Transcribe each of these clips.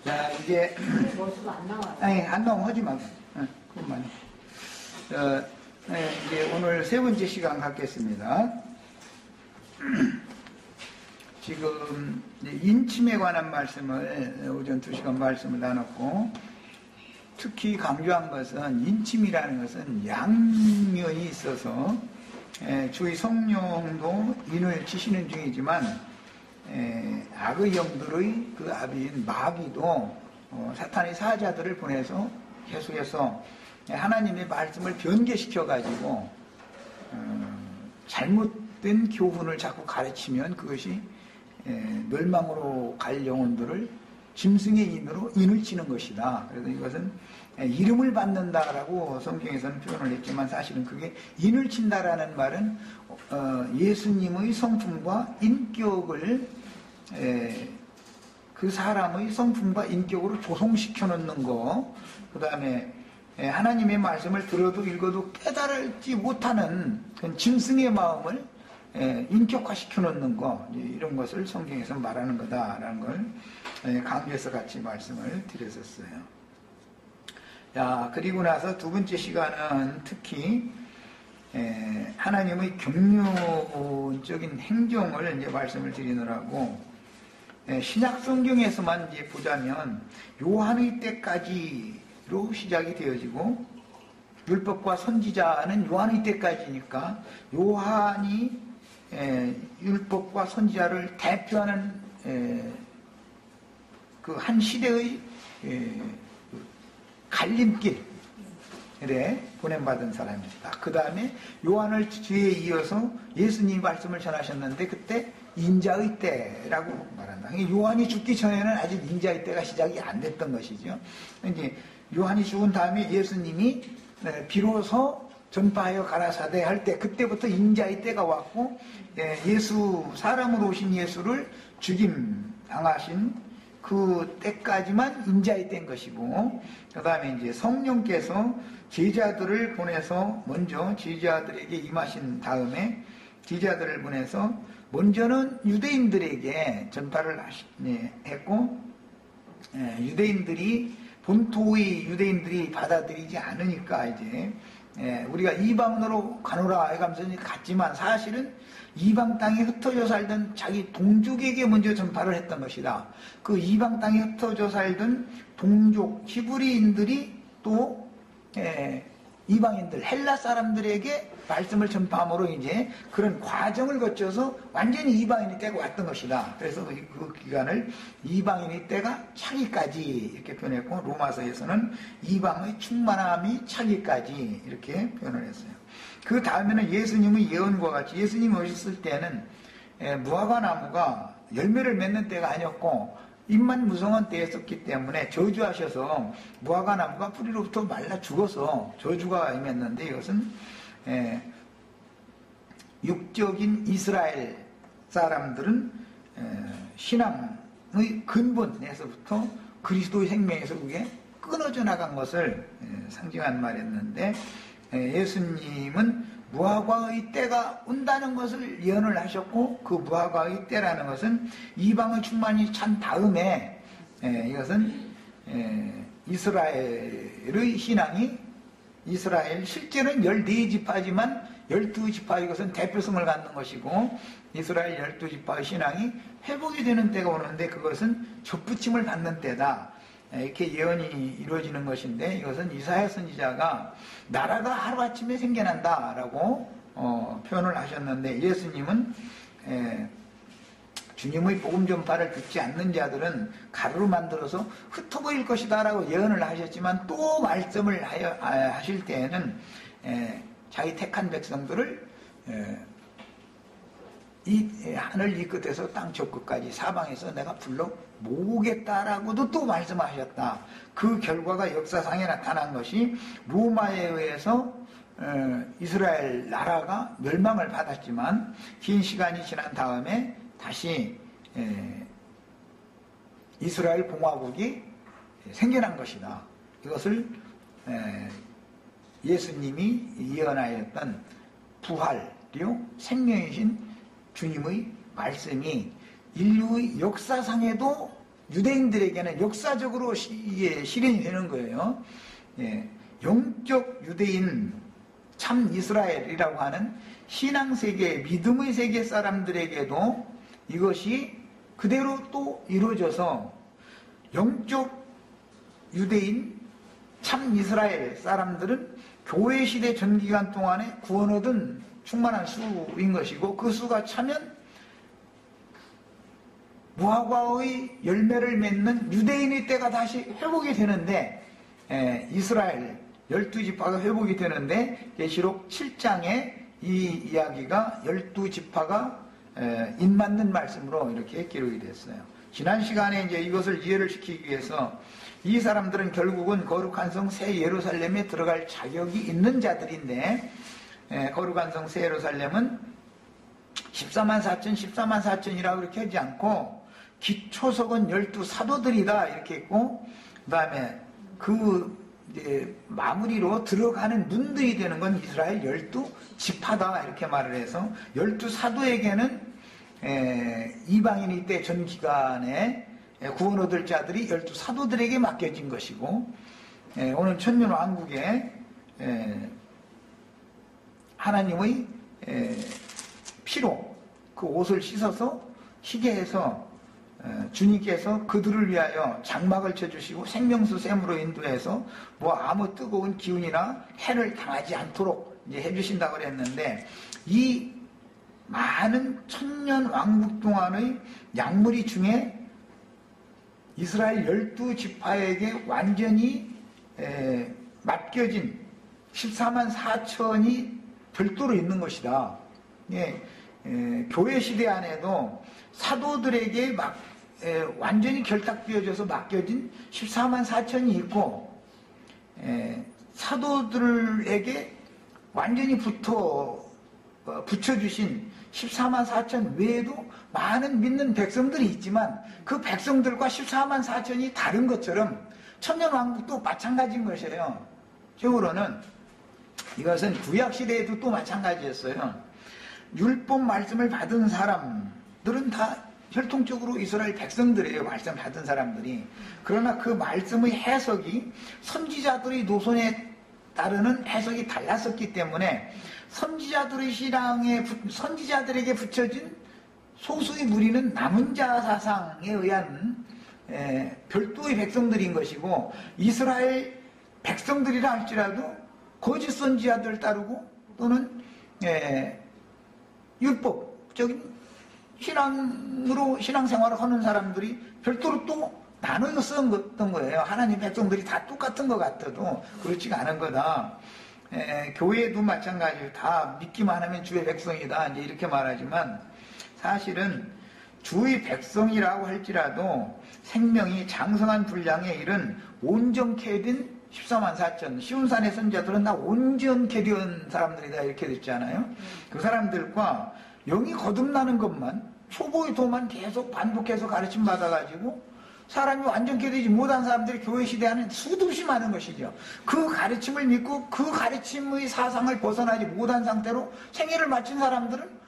자, 이제 안 나와요. 아니 안 나오면 하지 마. 그것만. 이제 오늘 세 번째 시간 갖겠습니다. 지금 인침에 관한 말씀을 오전 2시간 말씀을 나눴고, 특히 강조한 것은 인침이라는 것은 양면이 있어서 주의 성령도 인을 치시는 중이지만 악의 영들의 그 아비인 마귀도 사탄의 사자들을 보내서 계속해서 하나님의 말씀을 변개시켜 가지고 잘못된 교훈을 자꾸 가르치면 그것이 멸망으로 갈 영혼들을 짐승의 인을 치는 것이다. 그래서 이것은 이름을 받는다라고 성경에서는 표현을 했지만 사실은 그게 인을 친다라는 말은 예수님의 성품과 인격을 그 사람의 성품과 인격으로 조성시켜 놓는 거, 그 다음에 하나님의 말씀을 들어도 읽어도 깨달지 못하는 그런 짐승의 마음을 인격화시켜 놓는 거, 이런 것을 성경에서 말하는 거다라는 걸 강조해서 같이 말씀을 드렸었어요. 자, 그리고 나서 두 번째 시간은 특히 하나님의 경륜적인 행정을 이제 말씀을 드리느라고, 신약 성경에서만 이제 보자면 요한의 때까지로 시작이 되어지고, 율법과 선지자는 요한의 때까지니까 요한이 율법과 선지자를 대표하는 그 한 시대의 갈림길에 보냄받은 사람입니다. 그 다음에 요한을 뒤에 이어서 예수님이 말씀을 전하셨는데 그때 인자의 때라고 말한다. 요한이 죽기 전에는 아직 인자의 때가 시작이 안 됐던 것이죠. 이제 요한이 죽은 다음에 예수님이 비로소 전파하여 가라사대 할 때, 그때부터 인자의 때가 왔고, 사람으로 오신 예수를 죽임 당하신 그 때까지만 인자의 때인 것이고, 그 다음에 이제 성령께서 제자들을 보내서 먼저 제자들에게 임하신 다음에 제자들을 보내서 먼저는 유대인들에게 전파를 했고, 본토의 유대인들이 받아들이지 않으니까 이제 우리가 이방으로 가노라 해가면서 갔지만 사실은 이방 땅에 흩어져 살던 자기 동족에게 먼저 전파를 했던 것이다. 그 이방 땅에 흩어져 살던 동족 히브리인들이 또 이방인들 헬라 사람들에게 말씀을 전파함으로 이제 그런 과정을 거쳐서 완전히 이방인의 때가 왔던 것이다. 그래서 그 기간을 이방인의 때가 차기까지 이렇게 표현했고, 로마서에서는 이방의 충만함이 차기까지 이렇게 표현을 했어요. 그 다음에는 예수님의 예언과 같이 예수님이 오셨을 때는 무화과 나무가 열매를 맺는 때가 아니었고 입만 무성한 때였었기 때문에 저주하셔서 무화과 나무가 뿌리로부터 말라 죽어서 저주가 임했는데, 이것은 육적인 이스라엘 사람들은 신앙의 근본에서부터 그리스도의 생명에서 그게 끊어져 나간 것을 상징한 말이었는데, 예수님은 무화과의 때가 온다는 것을 예언을 하셨고, 그 무화과의 때라는 것은 이방의 충만이 찬 다음에 이것은 이스라엘의 신앙이, 이스라엘 실제는 14지파지만 12지파 이것은 대표성을 갖는 것이고, 이스라엘 12지파의 신앙이 회복이 되는 때가 오는데 그것은 접붙임을 받는 때다, 이렇게 예언이 이루어지는 것인데, 이것은 이사야 선지자가 나라가 하루아침에 생겨난다라고 표현을 하셨는데, 예수님은 주님의 복음 전파를 듣지 않는 자들은 가루로 만들어서 흩어버릴 것이다 라고 예언을 하셨지만, 또 말씀을 하실 때에는 자기 택한 백성들을 이 하늘 이 끝에서 땅 저 끝까지 사방에서 내가 불러 모으겠다라고도 또 말씀하셨다. 그 결과가 역사상에 나타난 것이 로마에 의해서 이스라엘 나라가 멸망을 받았지만 긴 시간이 지난 다음에 다시 이스라엘 공화국이 생겨난 것이다. 이것을 예수님이 예언하였던 부활이요 생명이신 주님의 말씀이 인류의 역사상에도 유대인들에게는 역사적으로 이게 실현이 되는 거예요. 예, 영적 유대인 참 이스라엘이라고 하는 신앙세계, 믿음의 세계 사람들에게도 이것이 그대로 또 이루어져서 영적 유대인 참 이스라엘 사람들은 교회 시대 전기간 동안에 구원 얻은 충만한 수인 것이고, 그 수가 차면 무화과의 열매를 맺는 유대인의 때가 다시 회복이 되는데, 이스라엘 12지파가 회복이 되는데, 계시록 7장에 이 이야기가 12지파가 인맞는 말씀으로 이렇게 기록이 됐어요. 지난 시간에 이제 이것을 이해를 시키기 위해서 이 사람들은 결국은 거룩한 성 새 예루살렘에 들어갈 자격이 있는 자들인데, 거룩한 성 새 예루살렘은 14만 4천이라고 이렇게 하지 않고 기초석은 12사도들이다 이렇게 했고, 그 다음에 그 이제 마무리로 들어가는 문들이 되는 건 이스라엘 12지파다 이렇게 말을 해서 12사도에게는 이방인이 때 전 기간에 구원 얻을 자들이 12사도들에게 맡겨진 것이고, 오늘 천년왕국에 하나님의 피로 그 옷을 씻어서 희게 해서 주님께서 그들을 위하여 장막을 쳐주시고 생명수 샘으로 인도해서 뭐 아무 뜨거운 기운이나 해를 당하지 않도록 이제 해주신다고 그랬는데, 이 많은 천년 왕국 동안의 약물이 중에 이스라엘 12지파에게 완전히 맡겨진 14만 4천이 별도로 있는 것이다. 교회 시대 안에도 사도들에게 완전히 결탁되어져서 맡겨진 14만 4천이 있고, 사도들에게 완전히 붙여주신 14만 4천 외에도 많은 믿는 백성들이 있지만, 그 백성들과 14만 4천이 다른 것처럼 천년왕국도 마찬가지인 것이에요. 적으로는 이것은 구약시대에도 또 마찬가지였어요. 율법 말씀을 받은 사람들은 다 혈통적으로 이스라엘 백성들이에요. 말씀 받은 사람들이. 그러나 그 말씀의 해석이 선지자들의 노선에 따르는 해석이 달랐었기 때문에 선지자들의 신앙에 선지자들에게 붙여진 소수의 무리는 남은 자 사상에 의한 별도의 백성들인 것이고, 이스라엘 백성들이라 할지라도 거짓 선지자들 따르고 또는 율법적인 신앙으로 신앙생활을 하는 사람들이 별도로 또 나누었던 거예요. 하나님 백성들이 다 똑같은 것 같아도 그렇지가 않은 거다. 교회도 마찬가지로 다 믿기만 하면 주의 백성이다 이제 이렇게 말하지만, 사실은 주의 백성이라고 할지라도 생명이 장성한 분량에 이른 온전케 된 14만 4천 시온산의 선자들은 다 온전케 된 사람들이다 이렇게 됐잖아요. 그 사람들과 영이 거듭나는 것만, 초보의 도만 계속 반복해서 가르침 받아가지고 사람이 완전케 되지 못한 사람들이 교회 시대 안에 수도 없이 많은 것이죠. 그 가르침을 믿고 그 가르침의 사상을 벗어나지 못한 상태로 생애를 마친 사람들은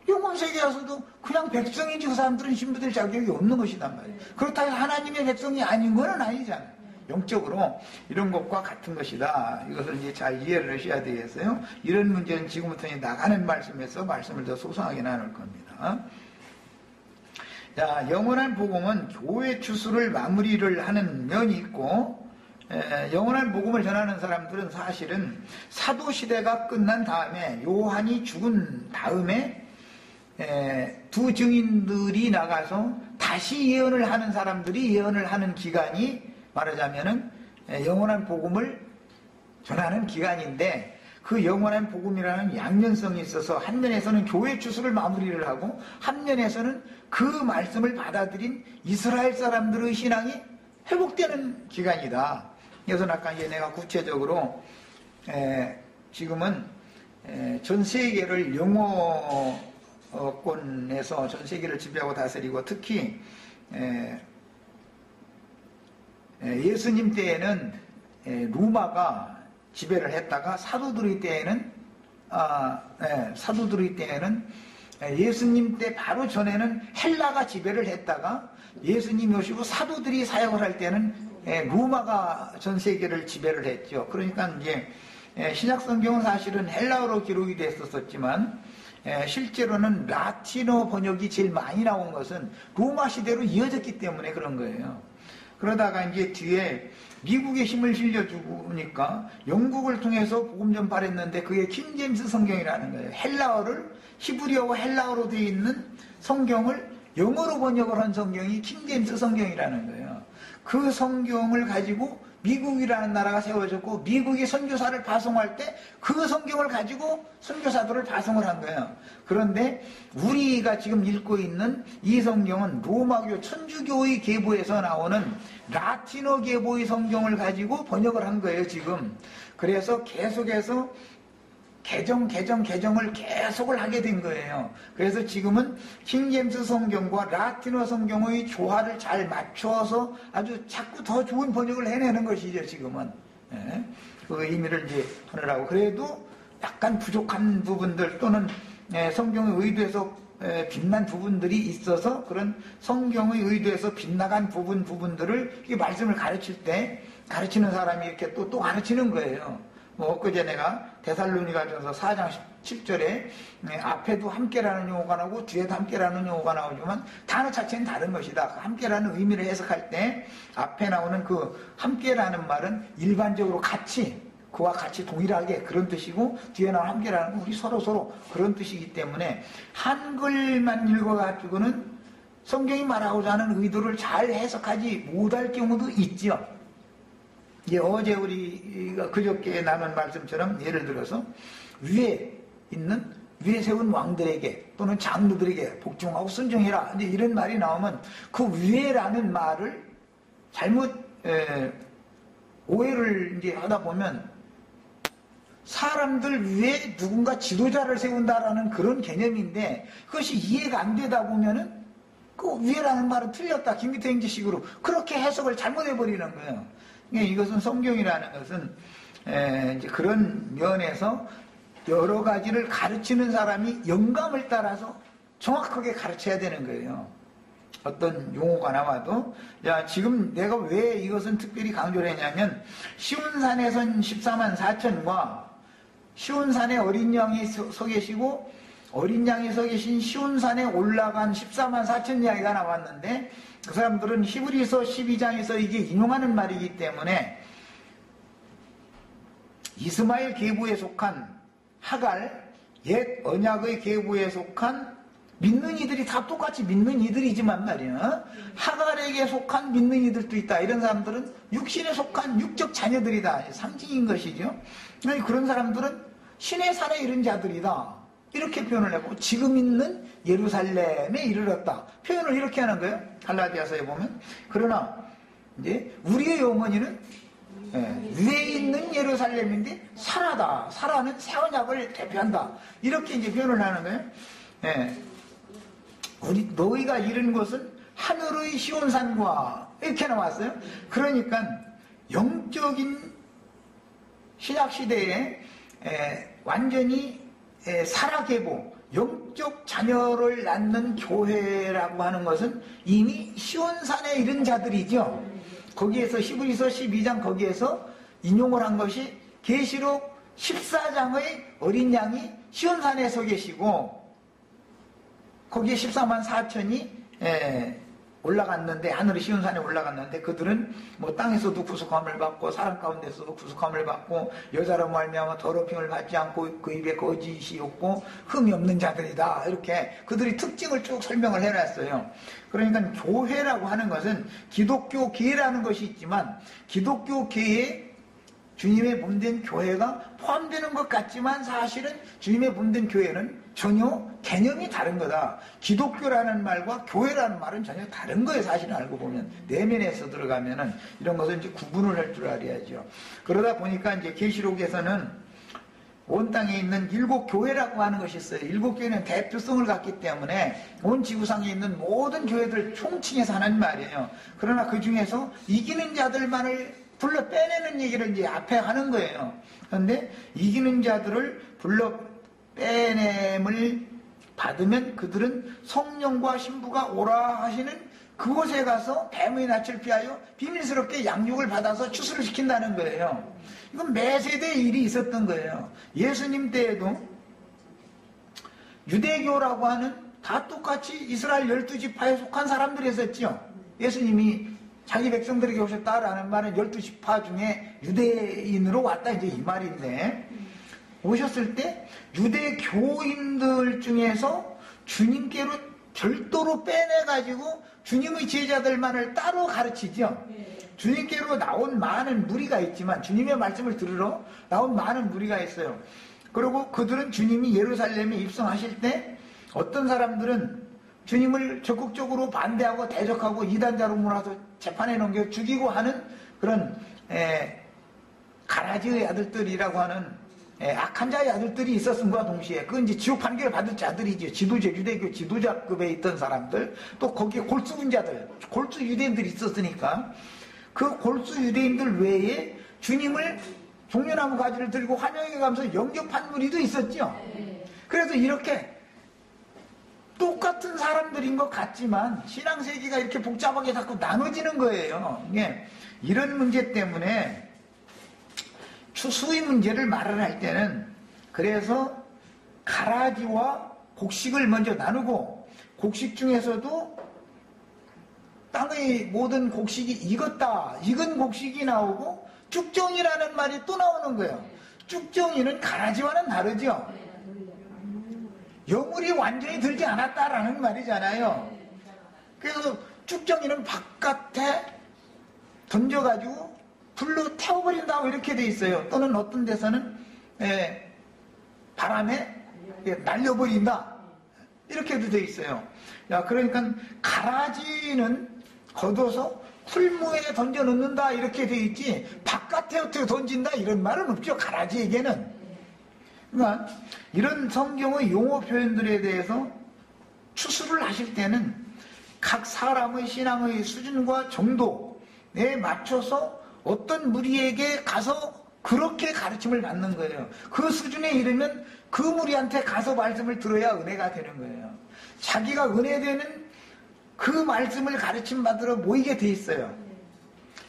영원 세계에 와서도 그냥 백성이지, 그 사람들은 신부될 자격이 없는 것이단 말이에요. 그렇다고 해서 하나님의 백성이 아닌 건 아니잖아요. 영적으로 이런 것과 같은 것이다. 이것을 이제 잘 이해를 하셔야 되겠어요. 이런 문제는 지금부터 나가는 말씀에서 말씀을 더 소상하게 나눌 겁니다. 자, 영원한 복음은 교회 추수를 마무리를 하는 면이 있고, 영원한 복음을 전하는 사람들은 사실은 사도시대가 끝난 다음에, 요한이 죽은 다음에 두 증인들이 나가서 다시 예언을 하는 사람들이 예언을 하는 기간이 말하자면은 영원한 복음을 전하는 기간인데, 그 영원한 복음이라는 양면성이 있어서 한 면에서는 교회 추수를 마무리를 하고 한 면에서는 그 말씀을 받아들인 이스라엘 사람들의 신앙이 회복되는 기간이다. 그래서 아까 이제 내가 구체적으로 지금은 전 세계를 영어권에서 전 세계를 지배하고 다스리고, 특히 예수님 때에는 로마가 지배를 했다가 사도들의 때에는 예수님 때 바로 전에는 헬라가 지배를 했다가 예수님이 오시고 사도들이 사역을 할 때는 로마가 전 세계를 지배를 했죠. 그러니까 이제 신약 성경은 사실은 헬라어로 기록이 됐었지만 실제로는 라틴어 번역이 제일 많이 나온 것은 로마 시대로 이어졌기 때문에 그런 거예요. 그러다가 이제 뒤에 미국에 힘을 실려주니까 영국을 통해서 복음 전파했는데 그게 킹제임스 성경이라는 거예요. 헬라어를 히브리어와 헬라어로 되어 있는 성경을 영어로 번역을 한 성경이 킹제임스 성경이라는 거예요. 그 성경을 가지고 미국이라는 나라가 세워졌고 미국이 선교사를 파송할 때 그 성경을 가지고 선교사들을 파송을 한 거예요. 그런데 우리가 지금 읽고 있는 이 성경은 로마교 천주교의 계보에서 나오는 라틴어 계보의 성경을 가지고 번역을 한 거예요, 지금. 그래서 계속해서 개정을 계속을 하게 된 거예요. 그래서 지금은 킹제임스 성경과 라틴어 성경의 조화를 잘 맞춰서 아주 자꾸 더 좋은 번역을 해내는 것이죠, 지금은. 예. 그 의미를 이제 하느라고. 그래도 약간 부족한 부분들 또는 성경의 의도에서 빛난 부분들이 있어서 그런 성경의 의도에서 빗나간 부분들을 이 말씀을 가르칠 때 가르치는 사람이 이렇게 또 가르치는 거예요. 뭐 엊그제 내가 데살로니가전서 4장 17절에 앞에도 함께라는 용어가 나오고 뒤에도 함께라는 용어가 나오지만 단어 자체는 다른 것이다. 함께라는 의미를 해석할 때 앞에 나오는 그 함께라는 말은 일반적으로 같이, 그와 같이 동일하게 그런 뜻이고 뒤에 나오는 함께라는 건 우리 서로 그런 뜻이기 때문에 한글만 읽어가지고는 성경이 말하고자 하는 의도를 잘 해석하지 못할 경우도 있죠. 어제 우리가 그저께 나눈 말씀처럼 예를 들어서 위에 세운 왕들에게 또는 장로들에게 복종하고 순종해라. 이제 이런 말이 나오면 그 위에라는 말을 잘못 오해를 이제 하다 보면 사람들 위에 누군가 지도자를 세운다라는 그런 개념인데 그것이 이해가 안 되다 보면은 그 위에라는 말은 틀렸다. 김기태 행지식으로 그렇게 해석을 잘못해버리는 거예요. 이것은 성경이라는 것은 이제 그런 면에서 여러 가지를 가르치는 사람이 영감을 따라서 정확하게 가르쳐야 되는 거예요. 어떤 용어가 나와도 지금 내가 왜 이것은 특별히 강조를 했냐면 시온산에선 14만 4천과 시온산에 어린 양이 서 계시고 어린 양이 서 계신 시온산에 올라간 14만 4천 이야기가 나왔는데 그 사람들은 히브리서 12장에서 이게 인용하는 말이기 때문에 이스마엘 계보에 속한 하갈, 옛 언약의 계보에 속한 믿는 이들이 다 똑같이 믿는 이들이지만 말이야. 하갈에게 속한 믿는 이들도 있다. 이런 사람들은 육신에 속한 육적 자녀들이다. 상징인 것이죠. 그런 사람들은 신의 산에 이른 자들이다. 이렇게 표현을 했고 지금 있는 예루살렘에 이르렀다. 표현을 이렇게 하는 거예요. 갈라디아서에 보면. 그러나 이제 우리의 어머니는 위에 있는 예루살렘인데 사라다. 사라는 새 언약을 대표한다. 이렇게 이제 표현을 하는 거예요. 너희가 이른 곳은 하늘의 시온산과 이렇게 나왔어요. 그러니까 영적인 신약시대에 완전히 살아계보, 영적 자녀를 낳는 교회라고 하는 것은 이미 시온산에 이른 자들이죠. 거기에서 히브리서 12장 거기에서 인용을 한 것이 계시록 14장의 어린 양이 시온산에 서 계시고 거기에 14만 4천이 올라갔는데 하늘의 시온산에 올라갔는데 그들은 뭐 땅에서도 구속함을 받고 사람 가운데서도 구속함을 받고 여자로 말미암아 더럽힘을 받지 않고 그 입에 거짓이 없고 흠이 없는 자들이다. 이렇게 그들이 특징을 쭉 설명을 해놨어요. 그러니까 교회라고 하는 것은 기독교 계라는 것이 있지만 기독교 계에 주님의 몸된 교회가 포함되는 것 같지만 사실은 주님의 몸된 교회는 전혀 개념이 다른 거다. 기독교라는 말과 교회라는 말은 전혀 다른 거예요. 사실 알고 보면 내면에서 들어가면은 이런 것을 이제 구분을 할 줄 알아야죠. 그러다 보니까 이제 계시록에서는 온 땅에 있는 7교회라고 하는 것이 있어요. 7교회는 대표성을 갖기 때문에 온 지구상에 있는 모든 교회들 총칭해서 하는 말이에요. 그러나 그 중에서 이기는 자들만을 불러 빼내는 얘기를 이제 앞에 하는 거예요. 그런데 이기는 자들을 불러 빼냄을 받으면 그들은 성령과 신부가 오라 하시는 그곳에 가서 뱀의 낯을 피하여 비밀스럽게 양육을 받아서 추수를 시킨다는 거예요. 이건 매 세대의 일이 있었던 거예요. 예수님 때에도 유대교라고 하는 다 똑같이 이스라엘 12지파에 속한 사람들이 있었죠. 예수님이 자기 백성들에게 오셨다라는 말은 12지파 중에 유대인으로 왔다 이제 이 말인데, 오셨을 때 유대교인들 중에서 주님께로 별도로 빼내가지고 주님의 제자들만을 따로 가르치죠. 주님께로 나온 많은 무리가 있지만, 주님의 말씀을 들으러 나온 많은 무리가 있어요. 그리고 그들은 주님이 예루살렘에 입성하실 때 어떤 사람들은 주님을 적극적으로 반대하고 대적하고 이단자로 몰아서 재판에 넘겨 죽이고 하는 그런 가라지의 아들들이라고 하는 악한 자의 아들들이 있었음과 동시에, 그건 이제 지옥 판결을 받을 자들이죠. 지도자, 유대교 지도자급에 있던 사람들, 또 거기에 골수분자들, 골수 유대인들이 있었으니까, 그 골수 유대인들 외에 주님을 종려나무 가지를 들고 환영해 가면서 영접한 무리도 있었죠. 그래서 이렇게 똑같은 사람들인 것 같지만 신앙세계가 이렇게 복잡하게 자꾸 나눠지는 거예요. 이런 문제 때문에 추수의 문제를 말을 할 때는, 그래서 가라지와 곡식을 먼저 나누고, 곡식 중에서도 땅의 모든 곡식이 익었다, 익은 곡식이 나오고, 쭉정이라는 말이 또 나오는 거예요. 쭉정이는 가라지와는 다르죠. 여물이 완전히 들지 않았다라는 말이잖아요. 그래서 쭉정이는 바깥에 던져가지고 불로 태워버린다고 이렇게 돼 있어요. 또는 어떤 데서는 바람에 날려버린다 이렇게도 돼 있어요. 그러니까 가라지는 걷어서 풀무에 던져 넣는다 이렇게 돼 있지, 바깥에 어떻게 던진다 이런 말은 없죠, 가라지에게는. 그러니까 이런 성경의 용어 표현들에 대해서 추수를 하실 때는 각 사람의 신앙의 수준과 정도에 맞춰서 어떤 무리에게 가서 그렇게 가르침을 받는 거예요. 그 수준에 이르면 그 무리한테 가서 말씀을 들어야 은혜가 되는 거예요. 자기가 은혜되는 그 말씀을 가르침 받으러 모이게 돼 있어요.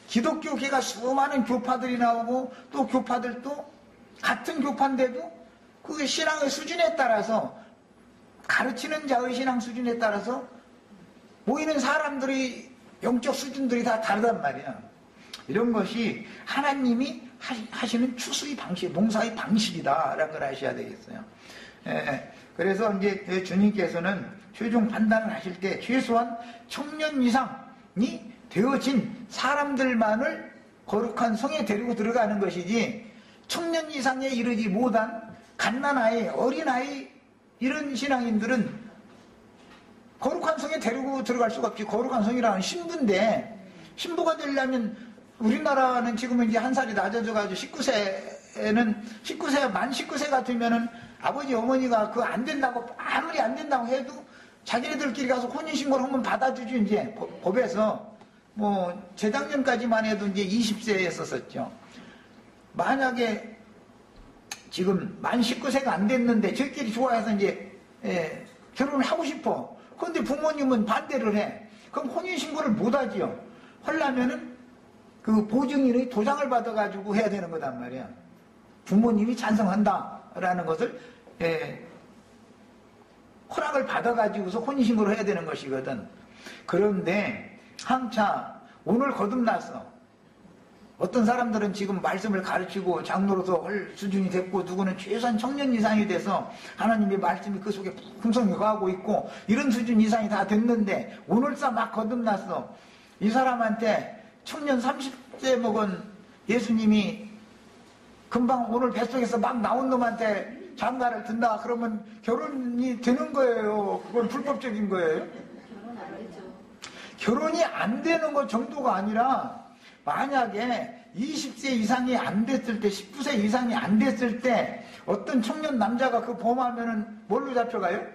기독교계가 수많은 교파들이 나오고, 또 교파들도 같은 교파인데도 그 신앙의 수준에 따라서, 가르치는 자의 신앙 수준에 따라서 모이는 사람들의 영적 수준들이 다 다르단 말이야. 이런 것이 하나님이 하시는 추수의 방식, 농사의 방식이다라는 걸 아셔야 되겠어요. 그래서 이제 주님께서는 최종 판단을 하실 때 최소한 청년 이상이 되어진 사람들만을 거룩한 성에 데리고 들어가는 것이지, 청년 이상에 이르지 못한 갓난아이, 어린아이 이런 신앙인들은 거룩한 성에 데리고 들어갈 수가 없지. 거룩한 성이라는 신부인데, 신부가 되려면 우리나라는 지금은 이제 한 살이 낮아져가지고 19세, 만 19세가 되면은 아버지, 어머니가 그거 안 된다고, 아무리 안 된다고 해도 자기네들끼리 가서 혼인신고를 하면 받아주죠, 이제, 법에서. 재작년까지만 해도 이제 20세였었죠. 만약에 지금 만 19세가 안 됐는데 저희끼리 좋아해서 이제, 결혼을 하고 싶어. 그런데 부모님은 반대를 해. 그럼 혼인신고를 못 하지요. 하려면은 그 보증인의 도장을 받아가지고 해야 되는 거단 말이야. 부모님이 찬성한다라는 것을 허락을 받아가지고서 혼인신고를 해야 되는 것이거든. 그런데 한차 오늘 거듭나서 어떤 사람들은 지금 말씀을 가르치고 장로로서 할 수준이 됐고, 누구는 최소한 청년 이상이 돼서 하나님의 말씀이 그 속에 풍성히 가고 있고, 이런 수준 이상이 다 됐는데 오늘사 막 거듭났어. 이 사람한테 청년 30세 먹은 예수님이 금방 오늘 뱃속에서 막 나온 놈한테 장가를 든다 그러면 결혼이 되는 거예요? 그건 불법적인 거예요? 결혼이 안 되는 것 정도가 아니라, 만약에 20세 이상이 안 됐을 때, 19세 이상이 안 됐을 때 어떤 청년 남자가 그 범하면은 뭘로 잡혀가요?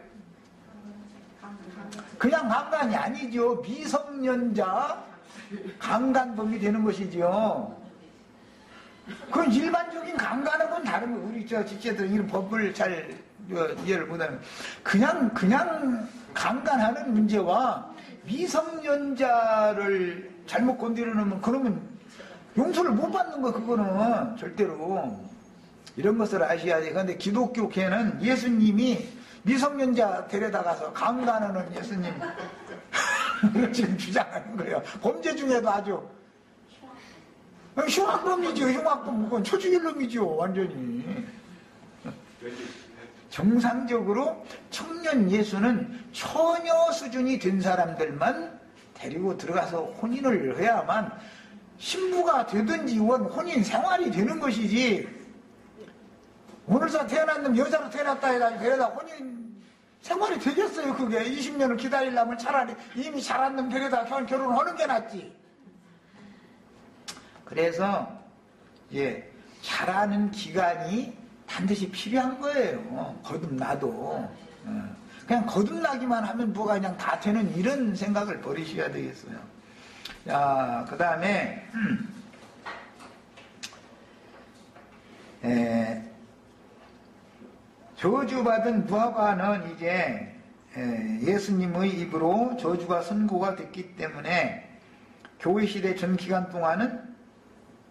그냥 강간이 아니죠. 미성년자 강간범이 되는 것이죠. 그건 일반적인 강간하고는 다른 거예요. 우리 지체들 이런 법을 잘 예를 보자면 그냥 강간하는 문제와 미성년자를 잘못 건드리면 그러면 용서를 못 받는 거 그거는 절대로. 이런 것을 아셔야 돼. 그런데 기독교계는 예수님이 미성년자 데려다가서 강간하는 예수님 지금 주장하는 거예요. 범죄 중에도 아주 흉악범이죠. 흉악범. 그건 초죽일 놈이죠. 완전히. 정상적으로 청년 예수는 처녀 수준이 된 사람들만 데리고 들어가서 혼인을 해야만 신부가 되든지 혼인 생활이 되는 것이지, 오늘서 태어난 놈 여자로 태어났다 해가지고 데려다 혼인 생활이 되겠어요. 그게 20년을 기다리려면 차라리 이미 잘한 놈 데려다 결혼하는 게 낫지. 그래서 잘하는 기간이 반드시 필요한 거예요. 거듭나도. 그냥 거듭나기만 하면 뭐가 그냥 다 되는 이런 생각을 버리셔야 되겠어요. 자, 그 다음에 저주받은 무화과는 이제 예수님의 입으로 저주가 선고가 됐기 때문에 교회 시대 전 기간 동안은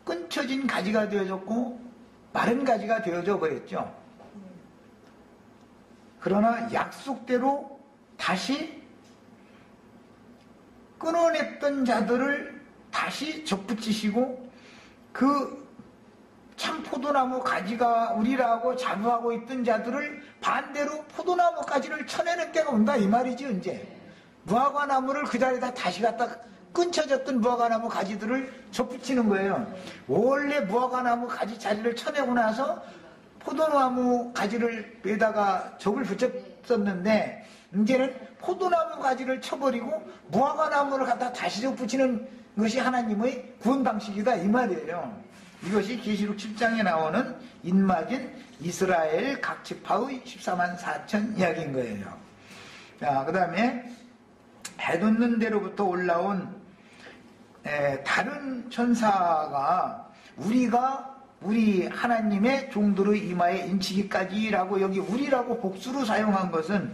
끊쳐진 가지가 되어졌고 마른 가지가 되어져 버렸죠. 그러나 약속대로 다시 끊어냈던 자들을 다시 접붙이시고 그 참 포도나무 가지가 우리라고 자부하고 있던 자들을 반대로 포도나무 가지를 쳐내는 때가 온다 이 말이죠. 이제 무화과 나무를 그 자리에다 다시 갖다 끊쳐졌던 무화과나무 가지들을 접붙이는 거예요. 원래 무화과나무 가지 자리를 쳐내고 나서 포도나무 가지를 에다가 접을 붙였었는데 이제는 포도나무 가지를 쳐버리고 무화과나무를 갖다 다시 접붙이는 것이 하나님의 구원 방식이다 이 말이에요. 이것이 계시록 7장에 나오는 인막인 이스라엘 각 지파의 14만 4천 이야기인 거예요. 자, 그 다음에 해 돋는 데로부터 올라온 다른 천사가 우리 하나님의 종들의 이마에 인치기까지라고 여기 우리라고 복수로 사용한 것은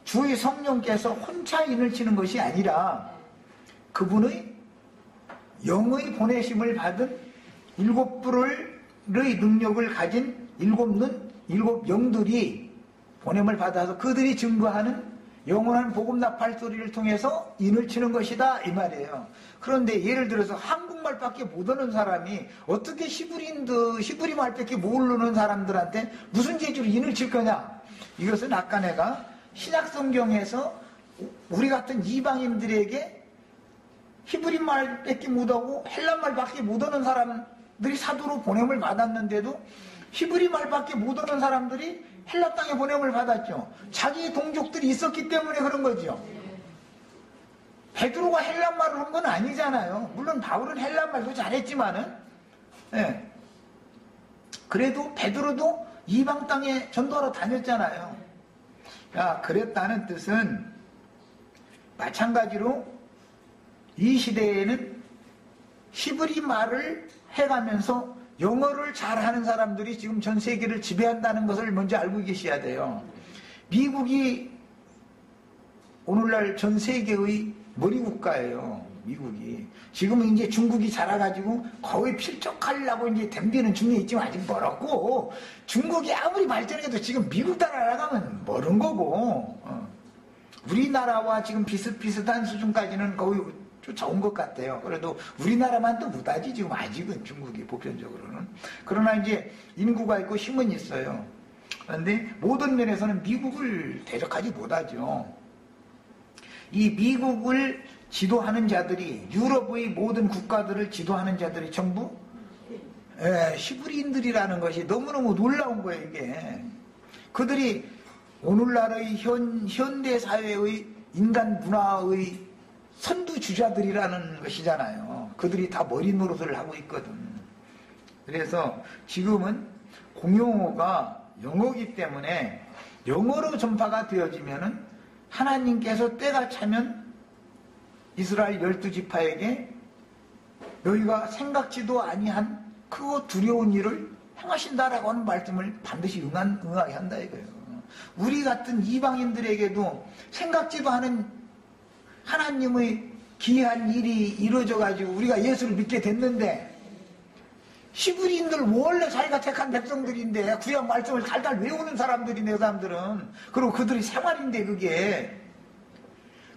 주의 성령께서 혼자 인을 치는 것이 아니라 그분의 영의 보내심을 받은 7불의 능력을 가진 7눈 7영들이 보냄을 받아서 그들이 증거하는 영원한 복음 나팔 소리를 통해서 인을 치는 것이다 이 말이에요. 그런데 예를 들어서 한국말밖에 못 하는 사람이 어떻게 히브리 말밖에 모르는 사람들한테 무슨 재주로 인을 칠 거냐. 이것은 아까 내가 신약 성경에서 우리 같은 이방인들에게 히브리 말밖에 못하고 헬란 말밖에 못하는 사람들이 사도로 보냄을 받았는데도 히브리 말밖에 못하는 사람들이 헬라 땅에 보냄을 받았죠. 자기 동족들이 있었기 때문에 그런 거죠. 베드로가 헬란 말을 한 건 아니잖아요. 물론 바울은 헬란 말도 잘했지만은, 그래도 베드로도 이방 땅에 전도하러 다녔잖아요. 그랬다는 뜻은 마찬가지로 이 시대에는 히브리 말을 해가면서 영어를 잘하는 사람들이 지금 전 세계를 지배한다는 것을 먼저 알고 계셔야 돼요. 미국이 오늘날 전 세계의 머리국가예요. 미국이. 지금은 이제 중국이 자라가지고 거의 필적하려고 이제 덤비는 중에 있지만 아직 멀었고, 중국이 아무리 발전해도 지금 미국 따라가면 멀은 거고, 우리나라와 지금 비슷비슷한 수준까지는 거의 쫓아온 것 같아요. 그래도 우리나라만 또 못하지 지금 아직은 중국이 보편적으로는. 그러나 이제 인구가 있고 힘은 있어요. 그런데 모든 면에서는 미국을 대적하지 못하죠. 이 미국을 지도하는 자들이, 유럽의 모든 국가들을 지도하는 자들이 전부 히브리인들이라는 것이 너무너무 놀라운 거예요. 이게 그들이 오늘날의 현대 사회의 인간 문화의 선두주자들이라는 것이잖아요. 그들이 다 머리 노릇을 하고 있거든. 그래서 지금은 공용어가 영어이기 때문에 영어로 전파가 되어지면은 하나님께서 때가 차면 이스라엘 12지파에게 너희가 생각지도 아니한 크고 두려운 일을 행하신다라고 하는 말씀을 반드시 응하게 한다 이거예요. 우리 같은 이방인들에게도 생각지도 않은 하나님의 기이한 일이 이루어져가지고 우리가 예수를 믿게 됐는데, 히브리인들 원래 자기가 택한 백성들인데 구약 말씀을 달달 외우는 사람들인데, 그 사람들은, 그리고 그들이 생활인데, 그게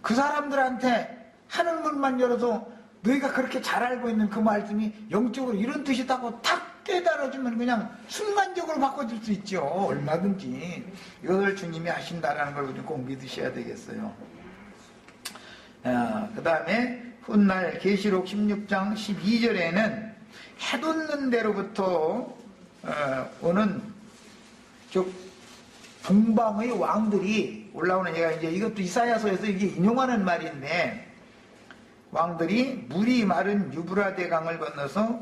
그 사람들한테 하늘문만 열어서 너희가 그렇게 잘 알고 있는 그 말씀이 영적으로 이런 뜻이다고 탁 깨달아주면 그냥 순간적으로 바꿔줄 수 있죠. 얼마든지. 이것을 주님이 하신다라는 걸 꼭 믿으셔야 되겠어요. 그 다음에 훗날 계시록 16장 12절에는 해돋는 데로부터 오는 즉 동방의 왕들이 올라오는, 얘가 이제 이것도 이사야서에서 이게 인용하는 말인데, 왕들이 물이 마른 유브라데 강을 건너서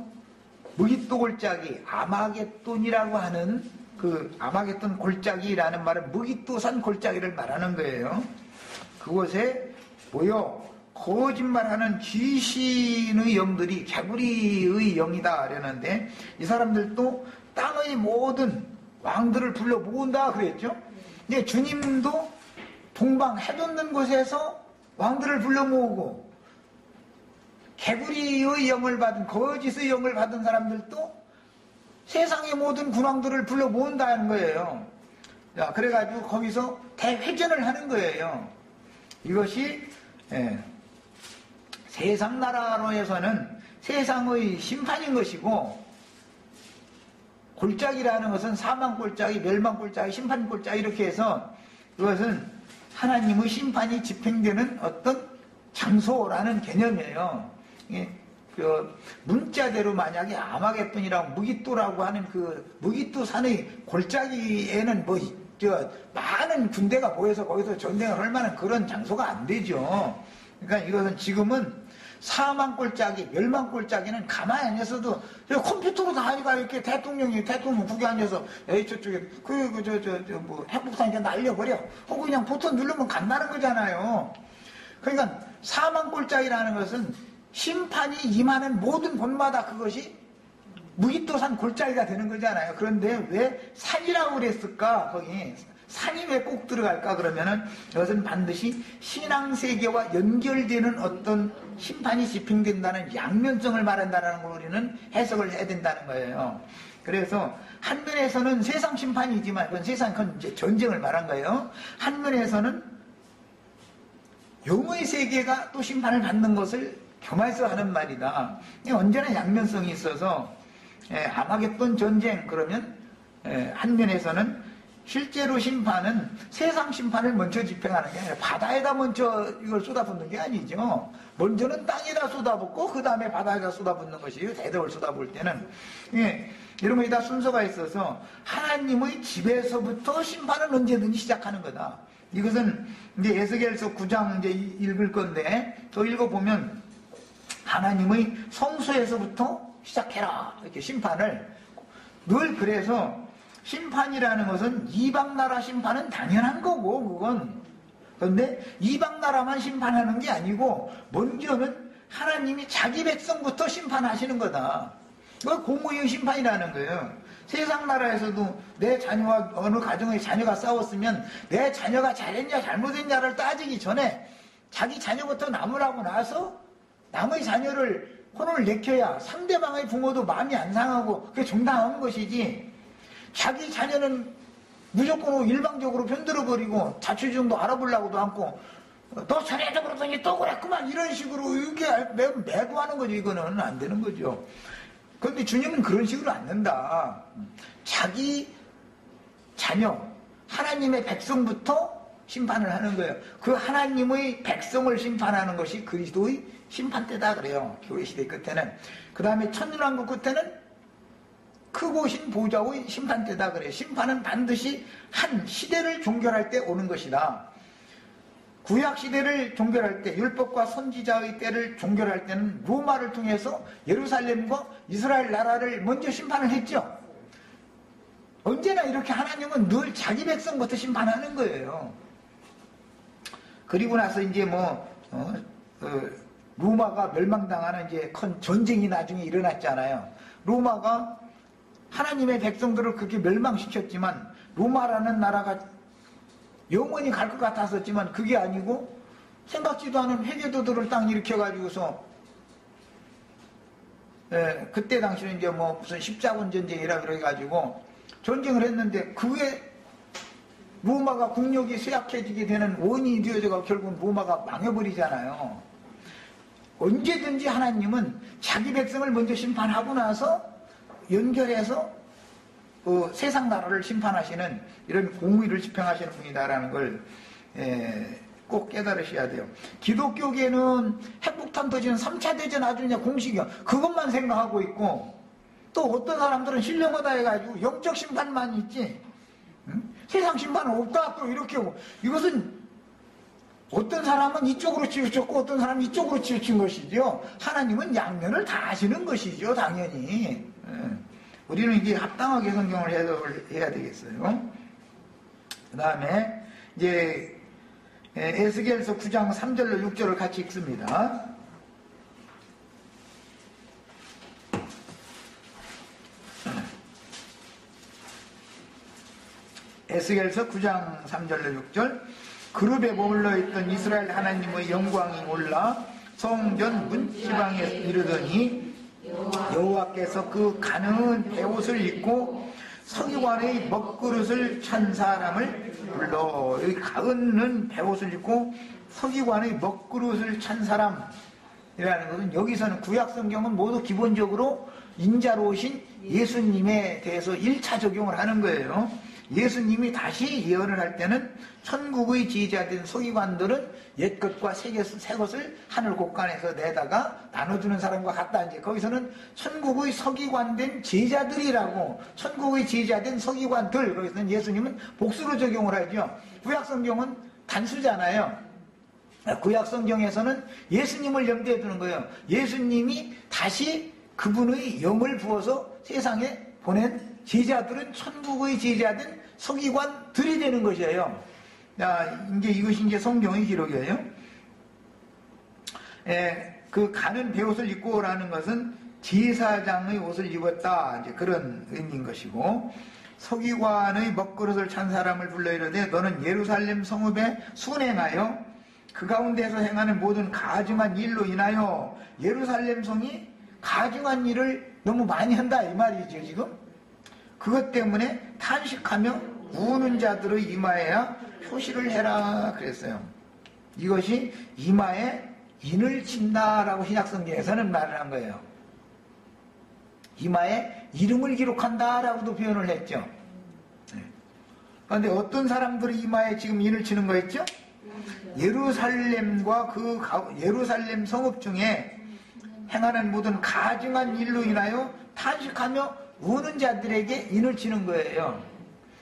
무기또 골짜기, 아마겟돈이라고 하는 그 아마겟돈 골짜기라는 말은 무기또산 골짜기를 말하는 거예요. 그곳에 모여 거짓말하는 귀신의 영들이 개구리의 영이다 그러는데, 이 사람들도 땅의 모든 왕들을 불러 모은다 그랬죠. 근데 주님도 동방 해돋는 곳에서 왕들을 불러 모으고, 개구리의 영을 받은, 거짓의 영을 받은 사람들도 세상의 모든 군왕들을 불러 모은다는 거예요. 자, 그래가지고 거기서 대회전을 하는 거예요. 이것이 세상 나라로에서는 세상의 심판인 것이고, 골짜기라는 것은 사망 골짜기, 멸망 골짜기, 심판 골짜기 이렇게 해서 그것은 하나님의 심판이 집행되는 어떤 장소라는 개념이에요. 그 문자대로 만약에 아마겟돈이라고 무기또라고 하는 그 무기또 산의 골짜기에는 많은 군대가 모여서 거기서 전쟁을 할 만한 그런 장소가 안 되죠. 그러니까 이것은 지금은 사망 골짜기, 멸망 골짜기는 가만히 앉아서도 컴퓨터로 다 하니까 이렇게 대통령 국에 앉아서 에이 저쪽에 핵폭탄 날려버려 하고 그냥 버튼 누르면 간다는 거잖아요. 그러니까 사망 골짜기라는 것은 심판이 임하는 모든 곳마다 그것이 무기또산 골짜기가 되는 거잖아요. 그런데 왜 산이라고 그랬을까? 거기 산이 왜 꼭 들어갈까? 그러면은 이것은 반드시 신앙세계와 연결되는 어떤 심판이 집행된다는 양면성을 말한다는 걸 우리는 해석을 해야 된다는 거예요. 그래서 한 면에서는 세상 심판이지만, 그건 그건 이제 전쟁을 말한 거예요. 한 면에서는 영의 세계가 또 심판을 받는 것을 겸해서 하는 말이다. 언제나 양면성이 있어서 아마겟돈 전쟁 그러면 한 면에서는 실제로 심판은 세상 심판을 먼저 집행하는 게 아니라 바다에다 먼저 이걸 쏟아붓는 게 아니죠. 먼저는 땅에다 쏟아붓고 그 다음에 바다에다 쏟아붓는 것이에요. 대접을 쏟아부을 때는. 이런 것이 다 순서가 있어서 하나님의 집에서부터 심판은 언제든지 시작하는 거다. 이것은 이제 에스겔서 9장 이제 읽을 건데, 또 읽어보면 하나님의 성소에서부터 시작해라 이렇게 심판을 늘. 그래서 심판이라는 것은 이방나라 심판은 당연한 거고, 그건. 그런데 이방나라만 심판하는 게 아니고 먼저는 하나님이 자기 백성부터 심판하시는 거다. 그건 공의의 심판이라는 거예요. 세상 나라에서도 내 자녀와 어느 가정의 자녀가 싸웠으면 내 자녀가 잘했냐 잘못했냐를 따지기 전에 자기 자녀부터 나무라고 나서 남의 자녀를 혼을 내켜야 상대방의 부모도 마음이 안 상하고 그게 정당한 것이지, 자기 자녀는 무조건 일방적으로 편들어버리고 자초지종도 알아보려고도 않고 너 잘해줘 그러더니 또 그랬구만 이런 식으로 이렇게 매도하는 거죠. 이거는 안 되는 거죠. 그런데 주님은 그런 식으로 안 된다. 자기 자녀, 하나님의 백성부터 심판을 하는 거예요. 그 하나님의 백성을 심판하는 것이 그리스도의 심판대다 그래요. 교회 시대 끝에는. 그 다음에 천년왕국 끝에는 크고 신 보좌의 심판대다 그래요. 심판은 반드시 한 시대를 종결할 때 오는 것이다. 구약 시대를 종결할 때, 율법과 선지자의 때를 종결할 때는 로마를 통해서 예루살렘과 이스라엘 나라를 먼저 심판을 했죠. 언제나 이렇게 하나님은 늘 자기 백성부터 심판하는 거예요. 그리고 나서 이제 로마가 멸망당하는 이제 큰 전쟁이 나중에 일어났잖아요. 로마가 하나님의 백성들을 그렇게 멸망시켰지만 로마라는 나라가 영원히 갈 것 같았었지만 그게 아니고 생각지도 않은 회개도들을 딱 일으켜가지고서 그때 당시는 이제 뭐 무슨 십자군 전쟁이라 그래가지고 전쟁을 했는데 그게 로마가 국력이 쇠약해지게 되는 원인이 되어져가 결국 로마가 망해버리잖아요. 언제든지 하나님은 자기 백성을 먼저 심판하고 나서 연결해서 세상 나라를 심판하시는 이런 공의를 집행하시는 분이다라는 걸 꼭 깨달으셔야 돼요. 기독교계는 핵폭탄 터지는 3차 대전 아주 그냥 공식이야. 그것만 생각하고 있고 또 어떤 사람들은 신령하다 해가지고 영적 심판만 있지 세상 심판은 없다 또 이렇게 하고 이것은 어떤 사람은 이쪽으로 치우쳤고 어떤 사람은 이쪽으로 치우친 것이죠. 하나님은 양면을 다 아시는 것이죠. 당연히. 우리는 이게 합당하게 성경을 해석을 해야 되겠어요. 그 다음에 이제 에스겔서 9장 3절로 6절을 같이 읽습니다. 에스겔서 9장 3절로 6절 그룹에 머물러 있던 이스라엘 하나님의 영광이 올라 성전 문지방에 이르더니 여호와께서 그 가는 베옷을 입고 서기관의 먹그릇을 찬 사람을 불러. 여기 가는 베옷을 입고 서기관의 먹그릇을 찬 사람이라는 것은 여기서는 구약성경은 모두 기본적으로 인자로 오신 예수님에 대해서 1차 적용을 하는 거예요. 예수님이 다시 예언을 할 때는 천국의 지휘자된 서기관들은 옛것과 새 것을 하늘 곳간에서 내다가 나눠주는 사람과 같다. 이제 거기서는 천국의 서기관된 제자들이라고, 천국의 제자된 서기관들, 거기서는 예수님은 복수로 적용을 하죠. 구약성경은 단수잖아요. 구약성경에서는 예수님을 염두에 두는 거예요. 예수님이 다시 그분의 영을 부어서 세상에 보낸 제자들은 천국의 제자된 서기관들이 되는 것이에요. 자, 이제 이것이 이제 성경의 기록이에요. 그 가는 베옷을 입고라는 것은 제사장의 옷을 입었다. 이제 그런 의미인 것이고, 서기관의 먹그릇을 찬 사람을 불러 이르되 너는 예루살렘 성읍에 순행하여 그 가운데서 행하는 모든 가증한 일로 인하여 예루살렘 성이 가증한 일을 너무 많이 한다 이 말이죠 지금. 그것 때문에 탄식하며 우는 자들의 이마에야 표시를 해라 그랬어요. 이것이 이마에 인을 친다라고 신약성경에서는 말을 한 거예요. 이마에 이름을 기록한다라고도 표현을 했죠. 그런데 어떤 사람들이 이마에 지금 인을 치는 거였죠? 예루살렘과 예루살렘 성읍 중에 행하는 모든 가증한 일로 인하여 탄식하며 우는 자들에게 인을 치는 거예요.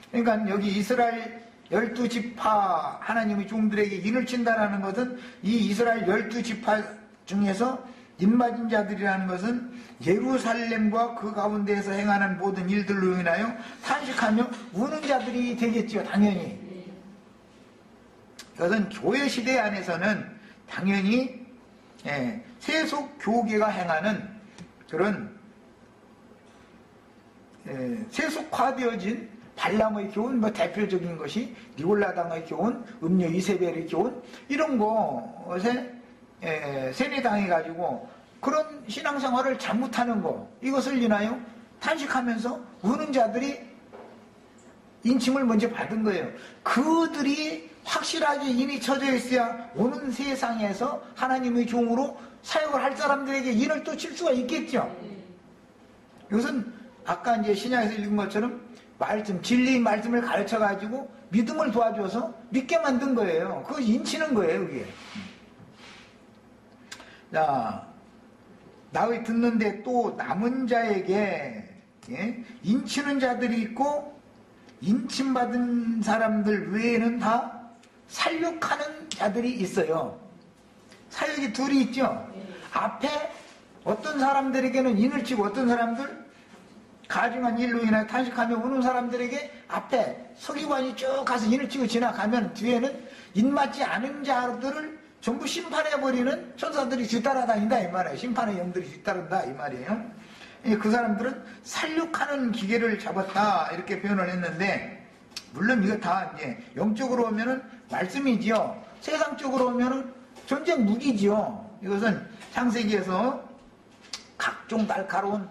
그러니까 여기 이스라엘 12지파 하나님의 종들에게 인을 친다라는 것은 이 이스라엘 12지파 중에서 인맞은 자들이라는 것은 예루살렘과 그 가운데에서 행하는 모든 일들로 인하여 탄식하며 우는 자들이 되겠죠. 당연히. 이것은 교회 시대 안에서는 당연히 세속 교계가 행하는 그런 세속화되어진 발람의 교훈, 대표적인 것이 니골라당의 교훈, 음료 이세벨의 교훈 이런 것에 세뇌당해가지고 그런 신앙생활을 잘못하는 거 이것을 인하여 탄식하면서 우는 자들이 인침을 먼저 받은 거예요. 그들이 확실하게 인이 쳐져 있어야 오는 세상에서 하나님의 종으로 사역을 할 사람들에게 인을 또 칠 수가 있겠죠. 이것은 아까 이제 신약에서 읽은 것처럼 진리의 말씀을 가르쳐가지고 믿음을 도와줘서 믿게 만든 거예요. 그거 인치는 거예요, 그게. 자, 나의 듣는데 또 남은 자에게 인치는 자들이 있고 인침받은 사람들 외에는 다 살육하는 자들이 있어요. 사육이 둘이 있죠. 앞에 어떤 사람들에게는 인을 치고 어떤 사람들 가증한 일로 인해 탄식하며 우는 사람들에게 앞에 서기관이 쭉 가서 인을 치고 지나가면 뒤에는 인맞지 않은 자들을 전부 심판해버리는 천사들이 뒤따라다닌다 이 말이에요. 심판의 영들이 뒤따른다 이 말이에요. 그 사람들은 살육하는 기계를 잡았다 이렇게 표현을 했는데, 물론 이거 다 이제 영적으로 오면은 말씀이지요. 세상적으로 오면은 전쟁 무기지요. 이것은 창세기에서 각종 날카로운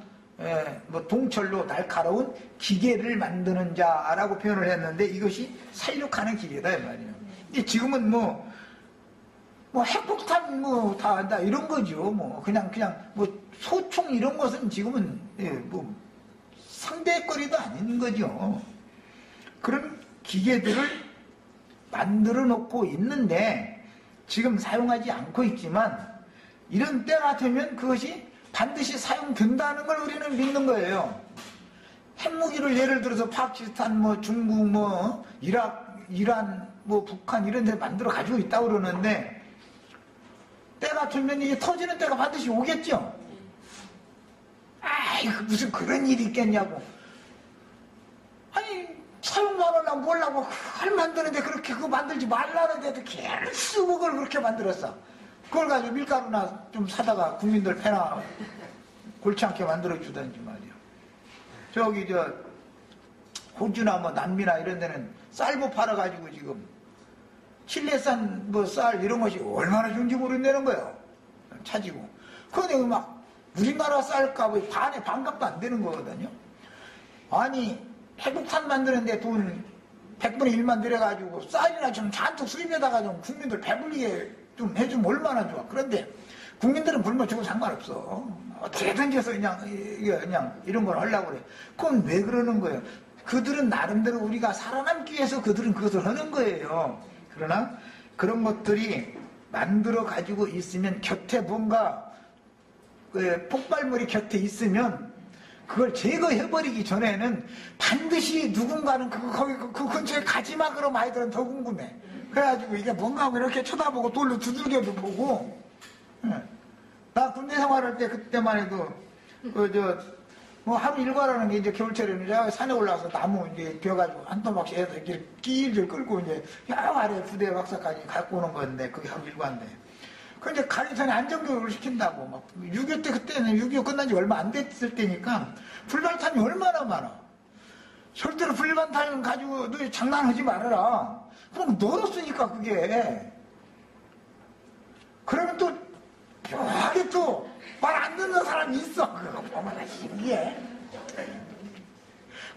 뭐 동철로 날카로운 기계를 만드는 자라고 표현을 했는데, 이것이 살육하는 기계다 이 말이에요. 근데 지금은 뭐 핵폭탄 뭐 다 한다 이런 거죠. 뭐 그냥 뭐 소총 이런 것은 지금은 뭐 상대거리도 아닌 거죠. 그런 기계들을 만들어 놓고 있는데 지금 사용하지 않고 있지만, 이런 때 같으면 그것이 반드시 사용된다는 걸 우리는 믿는 거예요. 핵무기를 예를 들어서 파키스탄, 뭐 중국, 뭐 이란, 뭐 북한 이런 데 만들어 가지고 있다고 그러는데, 때 같으면 이게 터지는 때가 반드시 오겠죠. 아이, 무슨 그런 일이 있겠냐고. 아니, 사용만 하려고 뭐라고 그걸 만드는데, 그렇게 그거 만들지 말라는데도 계속 그걸 그렇게 만들었어. 그걸 가지고 밀가루나 좀 사다가 국민들 패나 골치 않게 만들어주던지 말이야. 저기 호주나 뭐 남미나 이런 데는 쌀도 팔아가지고 지금 칠레산 뭐 쌀 이런 것이 얼마나 좋은지 모른다는 거예요. 차지고. 그런데 막 우리나라 쌀값의 반값도 안 되는 거거든요. 아니, 핵폭탄 만드는데 돈 100분의 1만 들여가지고 쌀이나 좀 잔뜩 수입해다가 좀 국민들 배불리게 좀 해주면 얼마나 좋아. 그런데 국민들은 굶어 죽어도 상관없어. 어떻게든지 해서 그냥 이런 걸 하려고 그래. 그건 왜 그러는 거예요? 그들은 나름대로 우리가 살아남기 위해서 그들은 그것을 하는 거예요. 그러나 그런 것들이 만들어 가지고 있으면, 곁에 뭔가 폭발물이 곁에 있으면 그걸 제거해버리기 전에는 반드시 누군가는 그 근처에 가지마 그러면 아이들은 더 궁금해. 그래가지고 이게 뭔가 하고 이렇게 쳐다보고 돌로 두들겨도 보고. 나 군대 생활할 때 그때만 해도 뭐 하루 일과라는 게 이제 겨울철에는 제가 산에 올라가서 나무 이제 비어가지고 한 토막씩 해서 이렇게 길들 끌고 이제 야 아래 부대 박사까지 갖고 오는 건데, 그게 하루 일과인데. 그 이제 가기 전에 안전교육을 시킨다고. 막 6.25 때, 그때는 6.25 끝난 지 얼마 안 됐을 때니까 불발탄이 얼마나 많아. 절대로 불발탄 가지고 너 장난하지 말아라. 그럼 멀었으니까 그게. 그러면 또 묘하게 또 말 안 듣는 사람이 있어. 그거 보면 신기해.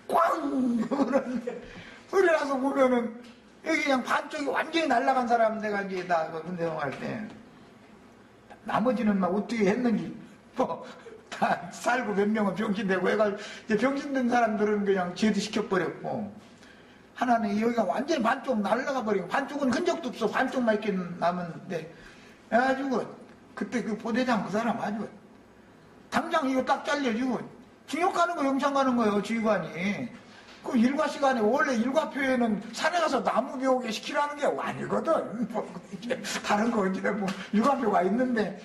꽝! 그러는데 소리 나서 보면은 여기 그냥 반쪽이 완전히 날아간 사람 내가 이제 나 군대 생활할 때, 나머지는 막 어떻게 했는지 뭐 다 살고 몇 명은 병신되고 해가지고 이제 병신된 사람들은 그냥 제도시켜버렸고, 하나는 여기가 완전히 반쪽 날아가 버리고, 반쪽은 흔적도 없어. 반쪽만 이렇게 남았는데, 해가지고 그때 그 부대장 그 사람 아주 당장 이거 딱 잘려주고 징역 가는 거, 영창 가는 거예요, 지휘관이. 그 일과 시간에, 원래 일과표에는 산에 가서 나무 배우게 시키라는 게 아니거든. 뭐 다른 거 이제 뭐 일과표가 있는데,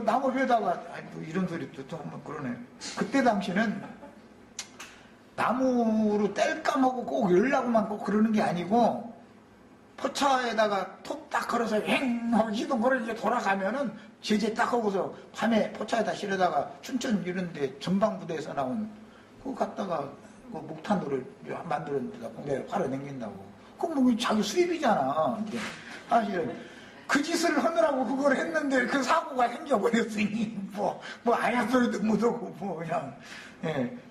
나무 배우다가 뭐 이런 소리 또 한번 그러네. 그때 당시는 나무로 뗄감하고 꼭 열라고만 꼭 그러는 게 아니고, 포차에다가 톱 딱 걸어서 행 하고 시동 걸어 이제 돌아가면은 제재 딱 하고서 밤에 포차에다 실어다가 춘천 이런데 전방부대에서 나온 그거 갖다가 그 목탄으로 만들었는데 공대에 팔아 당긴다고. 그건 뭐 자기 수입이잖아. 사실은 그 짓을 하느라고 그걸 했는데 그 사고가 생겨버렸으니 뭐 아야 소리도 못하고 뭐 그냥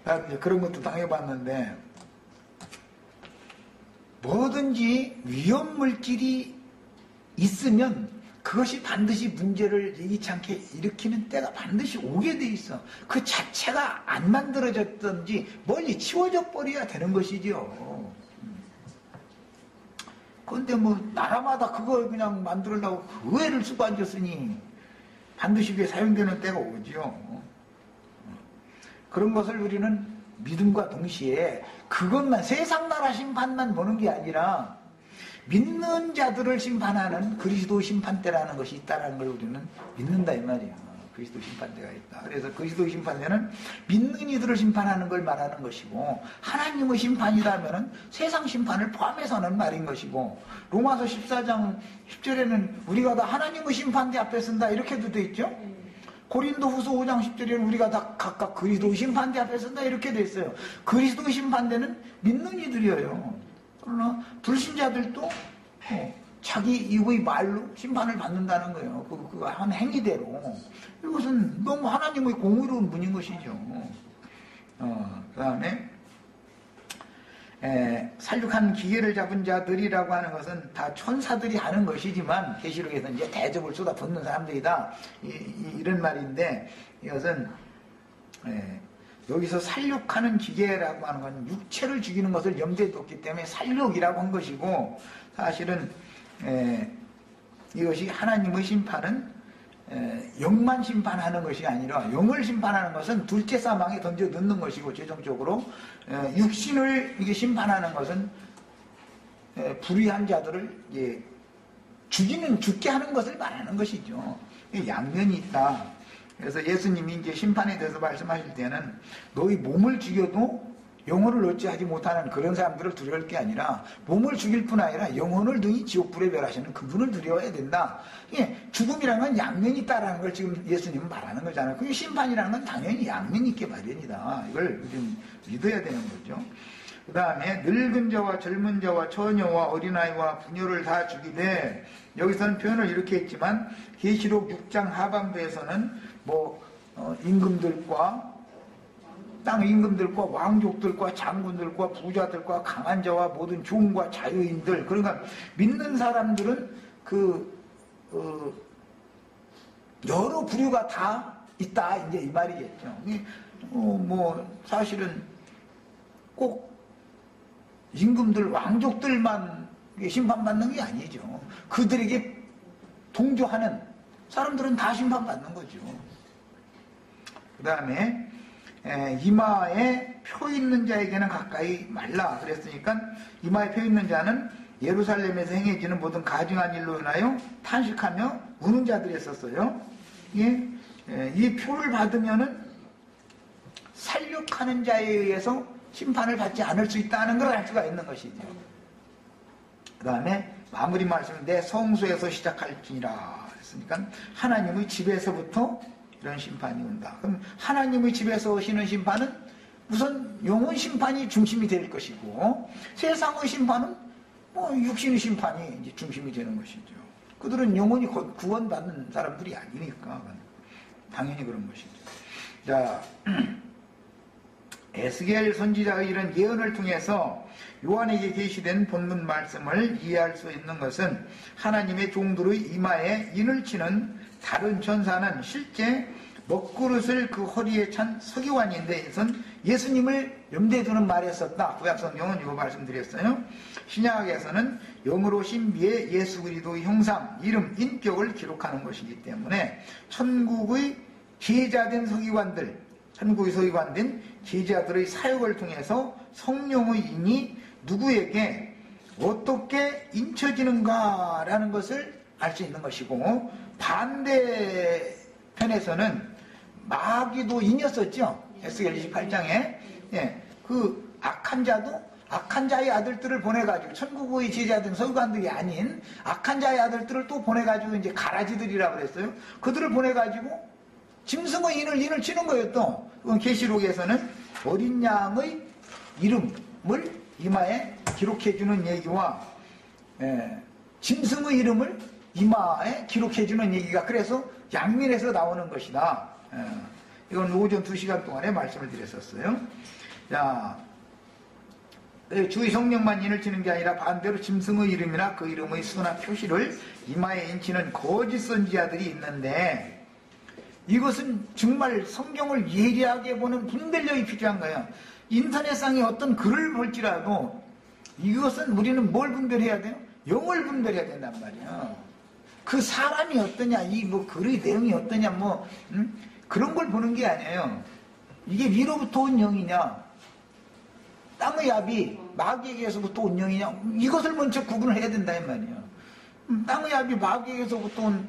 나 이제 그런 것도 당해봤는데, 뭐든지 위험 물질이 있으면 그것이 반드시 문제를 예기치 않게 일으키는 때가 반드시 오게 돼 있어. 그 자체가 안 만들어졌든지 멀리 치워져 버려야 되는 것이죠. 그런데 뭐 나라마다 그걸 그냥 만들려고 그 애를 쓰고 앉았으니 반드시 그게 사용되는 때가 오죠. 그런 것을 우리는 믿음과 동시에 그것만, 세상 나라 심판만 보는 게 아니라 믿는 자들을 심판하는 그리스도 심판대라는 것이 있다는 걸 우리는 믿는다 이 말이야. 그리스도 심판대가 있다. 그래서 그리스도 심판대는 믿는 이들을 심판하는 걸 말하는 것이고, 하나님의 심판이라면 세상 심판을 포함해서는 말인 것이고, 로마서 14장 10절에는 우리가 다 하나님의 심판대 앞에 쓴다 이렇게도 돼 있죠. 고린도후서 5장 10절에는 우리가 다 각각 그리스도 심판대 앞에 선다 이렇게 돼 있어요. 그리스도 심판대는 믿는 이들이에요. 그러나 불신자들도 자기 이의 말로 심판을 받는다는 거예요. 그 한 행위대로. 이것은 너무 하나님의 공의로운 분인 것이죠. 그 다음에 살육한 기계를 잡은 자들이라고 하는 것은 다 천사들이 하는 것이지만 계시록에서 이제 대접을 쏟아붓는 사람들이다 이런 말인데, 이것은 여기서 살육하는 기계라고 하는 건 육체를 죽이는 것을 염두에 뒀기 때문에 살육이라고 한 것이고, 사실은 이것이 하나님의 심판은 영만 심판하는 것이 아니라 영을 심판하는 것은 둘째 사망에 던져 넣는 것이고, 최종적으로 육신을 이게 심판하는 것은 불의한 자들을 죽게 하는 것을 말하는 것이죠. 양면이 있다. 그래서 예수님이 이제 심판에 대해서 말씀하실 때는 너희 몸을 죽여도 영혼을 얻지 하지 못하는 그런 사람들을 두려울 게 아니라 몸을 죽일 뿐 아니라 영혼을 등이 지옥불에 멸하시는 그분을 두려워야 된다. 죽음이라는 건 양면이 있다라는 걸 지금 예수님은 말하는 거잖아요. 그게 심판이라는 건 당연히 양면이 있게 마련이다. 이걸 좀 믿어야 되는 거죠. 그 다음에 늙은 자와 젊은 자와 처녀와 어린아이와 부녀를 다 죽이되, 여기서는 표현을 이렇게 했지만 계시록 6장 하반부에서는 임금들과 땅 임금들과 왕족들과 장군들과 부자들과 강한 자와 모든 종과 자유인들, 그러니까 믿는 사람들은 여러 부류가 다 있다, 이제 이 말이겠죠. 사실은 꼭 임금들, 왕족들만 심판받는 게 아니죠. 그들에게 동조하는 사람들은 다 심판받는 거죠. 그 다음에 이마에 표 있는 자에게는 가까이 말라 그랬으니까, 이마에 표 있는 자는 예루살렘에서 행해지는 모든 가증한 일로 인하여 탄식하며 우는 자들이었었어요. 이 표를 받으면은 살육하는 자에 의해서 심판을 받지 않을 수 있다는 걸 알 수가 있는 것이죠. 그 다음에 마무리 말씀은 내 성소에서 시작할지니라 했으니까 하나님의 집에서부터 이런 심판이 온다. 그럼 하나님의 집에서 오시는 심판은 우선 영혼 심판이 중심이 될 것이고, 세상의 심판은 육신의 심판이 이제 중심이 되는 것이죠. 그들은 영혼이 구원받는 사람들이 아니니까 당연히 그런 것이죠. 자, 에스겔 선지자의 이런 예언을 통해서 요한에게 계시된 본문 말씀을 이해할 수 있는 것은, 하나님의 종들의 이마에 인을 치는 다른 천사는 실제 먹그릇을 그 허리에 찬 서기관인데, 이것은 예수님을 염두에 두는 말이었었다. 구약성경은 이거 말씀드렸어요. 신약에서는 영으로 신비의 예수 그리스도의 형상, 이름, 인격을 기록하는 것이기 때문에 천국의 제자된 서기관들, 천국의 서기관된 제자들의 사역을 통해서 성령의 인이 누구에게 어떻게 인쳐지는가라는 것을 알 수 있는 것이고, 반대편에서는 마귀도 인이었었죠. 에스겔 28장에 그 악한 자의 아들들을 보내가지고, 천국의 제자된 서기관들이 아닌 악한 자의 아들들을 또 보내가지고 이제 가라지들이라고 그랬어요. 그들을 보내가지고 짐승의 인을 치는 거예요. 또 계시록에서는 어린 양의 이름을 이마에 기록해주는 얘기와 짐승의 이름을 이마에 기록해주는 얘기가 그래서 양면에서 나오는 것이다. 이건 오전 2시간 동안에 말씀을 드렸었어요. 자, 주의 성령만 인을 치는 게 아니라 반대로 짐승의 이름이나 그 이름의 수나 표시를 이마에 인치는 거짓 선지자들이 있는데, 이것은 정말 성경을 예리하게 보는 분별력이 필요한 거예요. 인터넷상에 어떤 글을 볼지라도 이것은 우리는 뭘 분별해야 돼요? 영을 분별해야 된단 말이에요. 그 사람이 어떠냐, 글의 내용이 어떠냐, 그런 걸 보는 게 아니에요. 이게 위로부터 온 영이냐, 땅의 압이 마귀에게서부터 온 영이냐, 이것을 먼저 구분을 해야 된다 이 말이에요. 땅의 압이 마귀에게서부터 온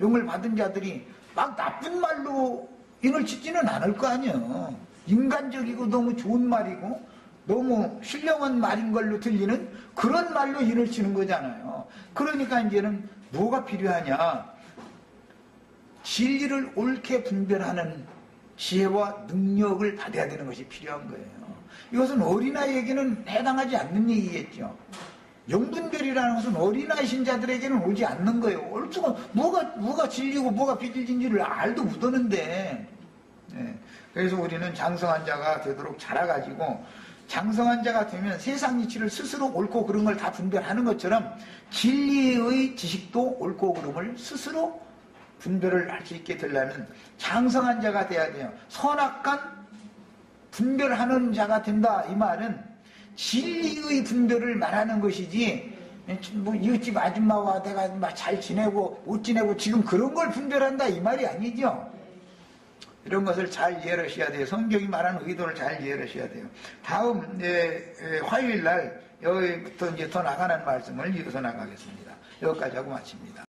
영을 받은 자들이 막 나쁜 말로 인을 치지는 않을 거 아니에요. 인간적이고 너무 좋은 말이고 너무 신령한 말인 걸로 들리는 그런 말로 인을 치는 거잖아요. 그러니까 이제는 뭐가 필요하냐, 진리를 옳게 분별하는 지혜와 능력을 받아야 되는 것이 필요한 거예요. 이것은 어린아이에게는 해당하지 않는 얘기겠죠. 영분별이라는 것은 어린아이 신자들에게는 오지 않는 거예요. 얼추가 뭐가 진리고 뭐가 비진리를 알도 못하는데. 그래서 우리는 장성한 자가 되도록 자라가지고, 장성한 자가 되면 세상 이치를 스스로 옳고 그른 걸 다 분별하는 것처럼 진리의 지식도 옳고 그름을 스스로 분별을 할 수 있게 되려면 장성한 자가 돼야 돼요. 선악간 분별하는 자가 된다, 이 말은 진리의 분별을 말하는 것이지, 뭐 이웃집 아줌마와 내가 잘 지내고 못 지내고 지금 그런 걸 분별한다, 이 말이 아니죠. 이런 것을 잘 이해를 하셔야 돼요. 성경이 말하는 의도를 잘 이해를 하셔야 돼요. 다음 화요일 날 여기부터 이제 더 나가는 말씀을 이어서 나가겠습니다. 여기까지 하고 마칩니다.